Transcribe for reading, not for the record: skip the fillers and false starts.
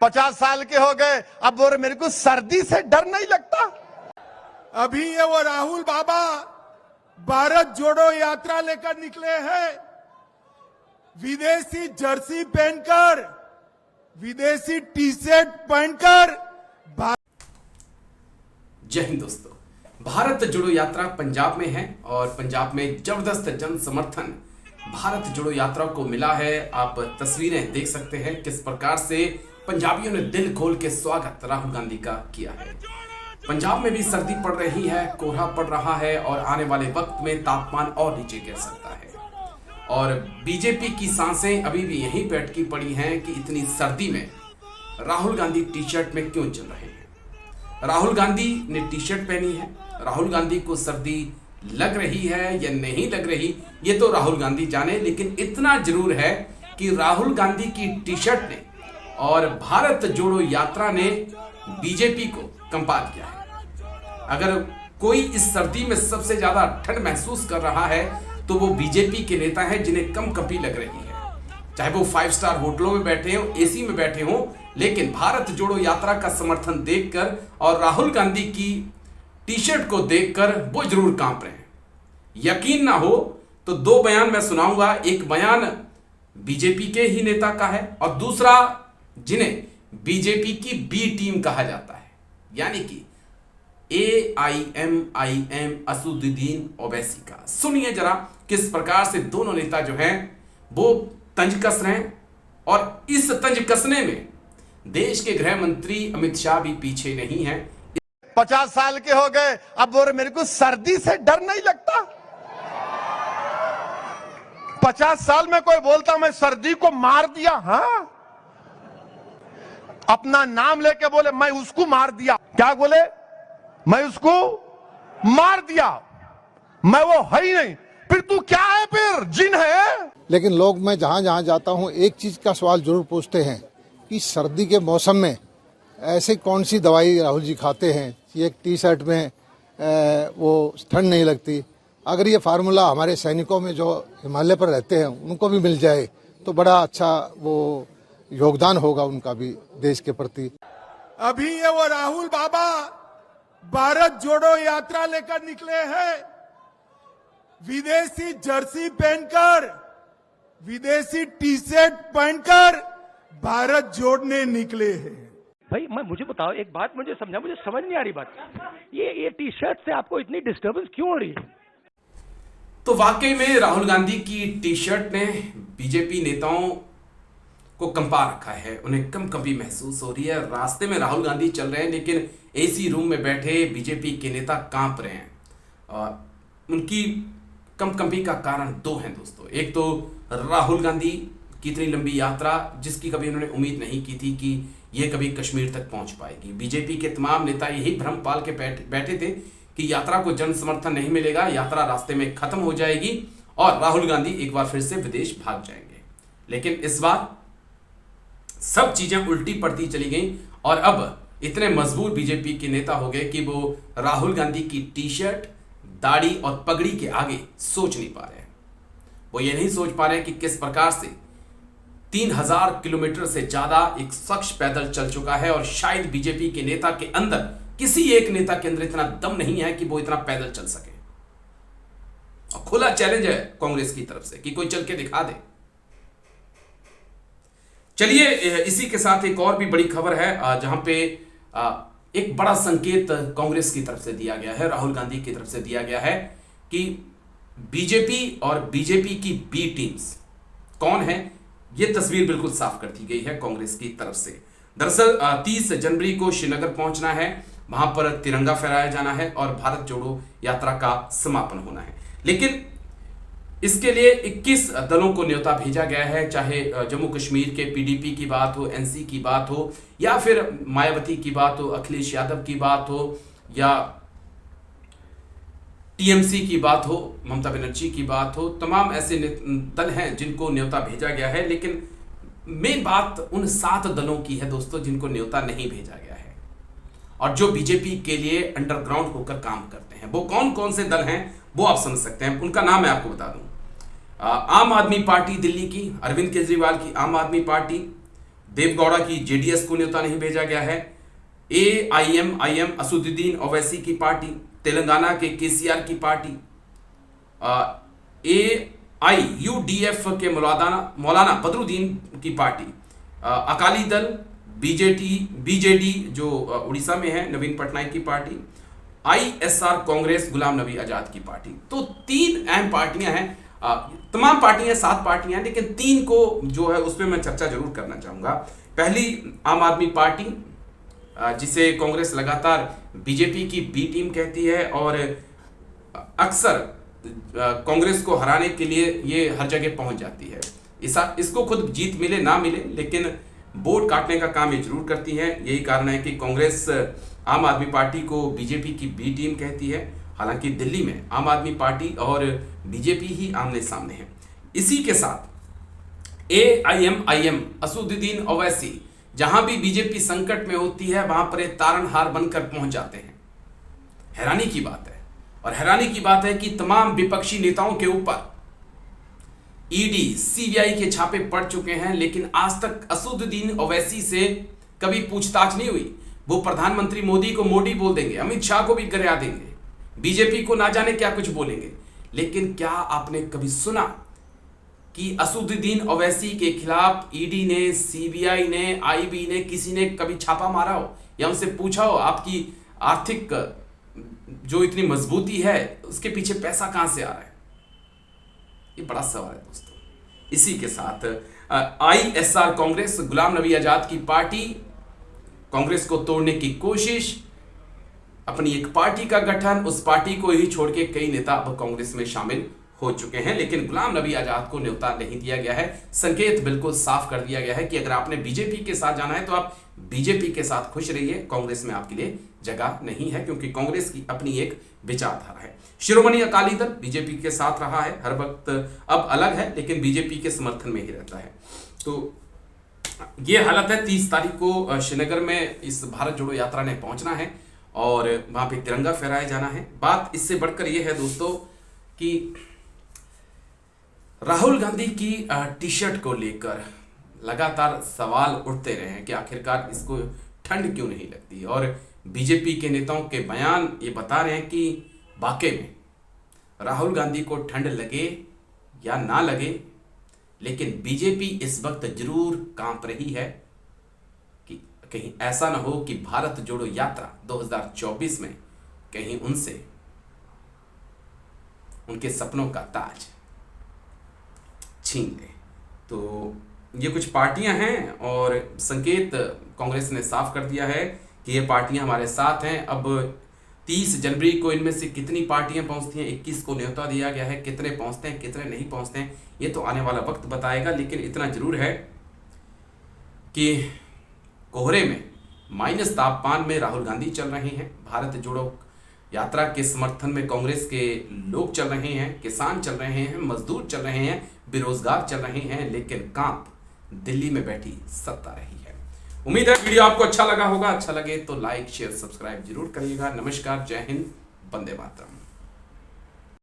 50 साल के हो गए, अब बोल मेरे को सर्दी से डर नहीं लगता। अभी ये वो राहुल बाबा भारत जोड़ो यात्रा लेकर निकले हैं, विदेशी जर्सी पहनकर, विदेशी टी शर्ट पहनकर। जय हिंद दोस्तों, भारत जोड़ो यात्रा पंजाब में है और पंजाब में जबरदस्त जन समर्थन भारत जोड़ो यात्रा को मिला है। आप तस्वीरें देख सकते हैं किस प्रकार से पंजाबियों ने दिल खोल के स्वागत राहुल गांधी का किया है। पंजाब में भी सर्दी पड़ रही है, कोहरा पड़ रहा है और आने वाले वक्त में तापमान और नीचे गिर सकता है। और बीजेपी की सांसें अभी भी यहीं पे अटकी पड़ी हैं कि इतनी सर्दी में राहुल गांधी टी शर्ट में क्यों चल रहे हैं। राहुल गांधी ने टी शर्ट पहनी है, राहुल गांधी को सर्दी लग रही है या नहीं लग रही ये तो राहुल गांधी जाने, लेकिन इतना जरूर है कि राहुल गांधी की टी शर्ट ने और भारत जोड़ो यात्रा ने बीजेपी को कंपा दिया है। अगर कोई इस सर्दी में सबसे ज्यादा ठंड महसूस कर रहा है तो वो बीजेपी के नेता हैं जिन्हें कम कंपी लग रही है, चाहे वो 5 स्टार होटलों में बैठे हो, एसी में बैठे हो, लेकिन भारत जोड़ो यात्रा का समर्थन देखकर और राहुल गांधी की टी शर्ट को देखकर वो जरूर कांप रहे हैं। यकीन ना हो तो 2 बयान मैं सुनाऊंगा। एक बयान बीजेपी के ही नेता का है और दूसरा जिन्हें बीजेपी की बी टीम कहा जाता है, यानी कि AIMIM असदुद्दीन ओवैसी का। सुनिए जरा किस प्रकार से दोनों नेता जो हैं वो तंज कस रहे हैं और इस तंज कसने में देश के गृह मंत्री अमित शाह भी पीछे नहीं है। 50 साल के हो गए, अब बोल मेरे को सर्दी से डर नहीं लगता। 50 साल में कोई बोलता मैं सर्दी को मार दिया, हाँ अपना नाम लेके बोले मैं उसको मार दिया, क्या बोले मैं उसको मार दिया, मैं वो है ही नहीं, फिर तू क्या है, फिर जिन है। लेकिन लोग मैं जहां जहां जाता हूं एक चीज का सवाल जरूर पूछते हैं कि सर्दी के मौसम में ऐसे कौन सी दवाई राहुल जी खाते हैं कि एक टी शर्ट में वो ठंड नहीं लगती। अगर ये फार्मूला हमारे सैनिकों में जो हिमालय पर रहते हैं उनको भी मिल जाए तो बड़ा अच्छा वो योगदान होगा उनका भी देश के प्रति। अभी ये वो राहुल बाबा भारत जोड़ो यात्रा लेकर निकले हैं, विदेशी जर्सी पहनकर, विदेशी टी शर्ट पहनकर भारत जोड़ने निकले हैं। भाई मुझे बताओ एक बात, मुझे समझ नहीं आ रही बात, ये टी शर्ट से आपको इतनी डिस्टर्बेंस क्यों हो रही है? तो वाकई में राहुल गांधी की टी शर्ट ने बीजेपी नेताओं को कंपा रखा है, उन्हें कंपी महसूस हो रही है। रास्ते में राहुल गांधी चल रहे हैं लेकिन एसी रूम में बैठे बीजेपी के नेता कांप रहे हैं। और उनकी कंपी का कारण 2 हैं दोस्तों। एक तो राहुल गांधी की इतनी लंबी यात्रा जिसकी कभी उन्होंने उम्मीद नहीं की थी कि ये कभी कश्मीर तक पहुंच पाएगी। बीजेपी के तमाम नेता यही भ्रम पाल के बैठे थे कि यात्रा को जन समर्थन नहीं मिलेगा, यात्रा रास्ते में खत्म हो जाएगी और राहुल गांधी एक बार फिर से विदेश भाग जाएंगे। लेकिन इस बार सब चीजें उल्टी पड़ती चली गई और अब इतने मजबूर बीजेपी के नेता हो गए कि वो राहुल गांधी की टी शर्ट, दाढ़ी और पगड़ी के आगे सोच नहीं पा रहे हैं। वो ये नहीं सोच पा रहे कि किस प्रकार से 3000 किलोमीटर से ज्यादा एक शख्स पैदल चल चुका है और शायद बीजेपी के नेता के अंदर, किसी एक नेता के अंदर इतना दम नहीं है कि वो इतना पैदल चल सके। और खुला चैलेंज है कांग्रेस की तरफ से कि कोई चल के दिखा दे। चलिए इसी के साथ एक और भी बड़ी खबर है जहां पे एक बड़ा संकेत कांग्रेस की तरफ से दिया गया है, राहुल गांधी की तरफ से दिया गया है कि बीजेपी और बीजेपी की बी टीम्स कौन है, यह तस्वीर बिल्कुल साफ कर दी गई है कांग्रेस की तरफ से। दरअसल 30 जनवरी को श्रीनगर पहुंचना है, वहां पर तिरंगा फहराया जाना है और भारत जोड़ो यात्रा का समापन होना है। लेकिन इसके लिए 21 दलों को न्योता भेजा गया है, चाहे जम्मू कश्मीर के PDP की बात हो, NC की बात हो या फिर मायावती की बात हो, अखिलेश यादव की बात हो या TMC की बात हो, ममता बनर्जी की बात हो। तमाम ऐसे दल हैं जिनको न्योता भेजा गया है, लेकिन मेन बात उन 7 दलों की है दोस्तों जिनको न्योता नहीं भेजा गया है और जो बीजेपी के लिए अंडरग्राउंड होकर काम करते हैं। वो कौन कौन से दल हैं वो आप समझ सकते हैं, उनका नाम मैं आपको बता दूं। आम आदमी पार्टी दिल्ली की, अरविंद केजरीवाल की आम आदमी पार्टी, देवगौड़ा की जेडीएस को न्योता नहीं भेजा गया है। AIMIM असदुद्दीन ओवैसी की पार्टी, तेलंगाना के केसीआर की पार्टी, AIUDF के मौलाना बदरुद्दीन की पार्टी, अकाली दल, BJD जो उड़ीसा में है नवीन पटनायक की पार्टी, ISR कांग्रेस गुलाम नबी आजाद की पार्टी। तो 3 अहम पार्टियां हैं। तमाम पार्टियां 7 पार्टियां हैं, लेकिन 3 को जो है उस पर मैं चर्चा जरूर करना चाहूंगा। पहली आम आदमी पार्टी, जिसे कांग्रेस लगातार बीजेपी की बी टीम कहती है और अक्सर कांग्रेस को हराने के लिए ये हर जगह पहुंच जाती है। इसको खुद जीत मिले ना मिले, लेकिन वोट काटने का काम ये जरूर करती है। यही कारण है कि कांग्रेस आम आदमी पार्टी को बीजेपी की बी टीम कहती है। हालांकि दिल्ली में आम आदमी पार्टी और बीजेपी ही आमने सामने है। इसी के साथ AIMIM असदुद्दीन ओवैसी, जहां भी बीजेपी संकट में होती है वहां पर तारनहार बनकर पहुंच जाते हैं। हैरानी की बात है, और हैरानी की बात है कि तमाम विपक्षी नेताओं के ऊपर ED CBI के छापे पड़ चुके हैं, लेकिन आज तक असदुद्दीन ओवैसी से कभी पूछताछ नहीं हुई। वो प्रधानमंत्री मोदी को मोदी बोल देंगे, अमित शाह को भी गिरा देंगे, बीजेपी को ना जाने क्या कुछ बोलेंगे। लेकिन क्या आपने कभी सुना कि असदुद्दीन ओवैसी के खिलाफ ED ने, CBI ने, IB ने, किसी ने कभी छापा मारा हो या उनसे पूछा हो आपकी आर्थिक जो इतनी मजबूती है उसके पीछे पैसा कहां से आ रहा है? ये बड़ा सवाल है दोस्तों। इसी के साथ ISR कांग्रेस गुलाम नबी आजाद की पार्टी, कांग्रेस को तोड़ने की कोशिश, अपनी एक पार्टी का गठन, उस पार्टी को ही छोड़ के कई नेता अब कांग्रेस में शामिल हो चुके हैं, लेकिन गुलाम नबी आजाद को न्योता नहीं दिया गया है। संकेत बिल्कुल साफ कर दिया गया है कि अगर आपने बीजेपी के साथ जाना है तो आप बीजेपी के साथ खुश रहिए, कांग्रेस में आपके लिए जगह नहीं है, क्योंकि कांग्रेस की अपनी एक विचारधारा है। शिरोमणि अकाली दल बीजेपी के साथ रहा है हर वक्त, अब अलग है लेकिन बीजेपी के समर्थन में ही रहता है। तो ये हालत है। 30 तारीख को श्रीनगर में इस भारत जोड़ो यात्रा ने पहुंचना है और वहां पे तिरंगा फहराया जाना है। बात इससे बढ़कर यह है दोस्तों कि राहुल गांधी की टी-शर्ट को लेकर लगातार सवाल उठते रहे हैं कि आखिरकार इसको ठंड क्यों नहीं लगती, और बीजेपी के नेताओं के बयान ये बता रहे हैं कि वाकई में राहुल गांधी को ठंड लगे या ना लगे, लेकिन बीजेपी इस वक्त जरूर कांप रही है कि कहीं ऐसा ना हो कि भारत जोड़ो यात्रा 2024 में कहीं उनसे उनके सपनों का ताज छीन ले। तो ये कुछ पार्टियां हैं और संकेत कांग्रेस ने साफ कर दिया है कि ये पार्टियां हमारे साथ हैं। अब 30 जनवरी को इनमें से कितनी पार्टियां पहुंचती हैं, 21 को न्योता दिया गया है, कितने पहुंचते हैं कितने नहीं पहुंचते हैं ये तो आने वाला वक्त बताएगा। लेकिन इतना जरूर है कि कोहरे में माइनस तापमान में राहुल गांधी चल रहे हैं। भारत जोड़ो यात्रा के समर्थन में कांग्रेस के लोग चल रहे हैं, किसान चल रहे हैं, मजदूर चल रहे हैं, बेरोजगार चल रहे हैं, लेकिन कांप दिल्ली में बैठी सत्ता रही है। उम्मीद है वीडियो आपको अच्छा लगा होगा। अच्छा लगे तो लाइक शेयर सब्सक्राइब जरूर करिएगा। नमस्कार, जय हिंद, वंदे मातरम।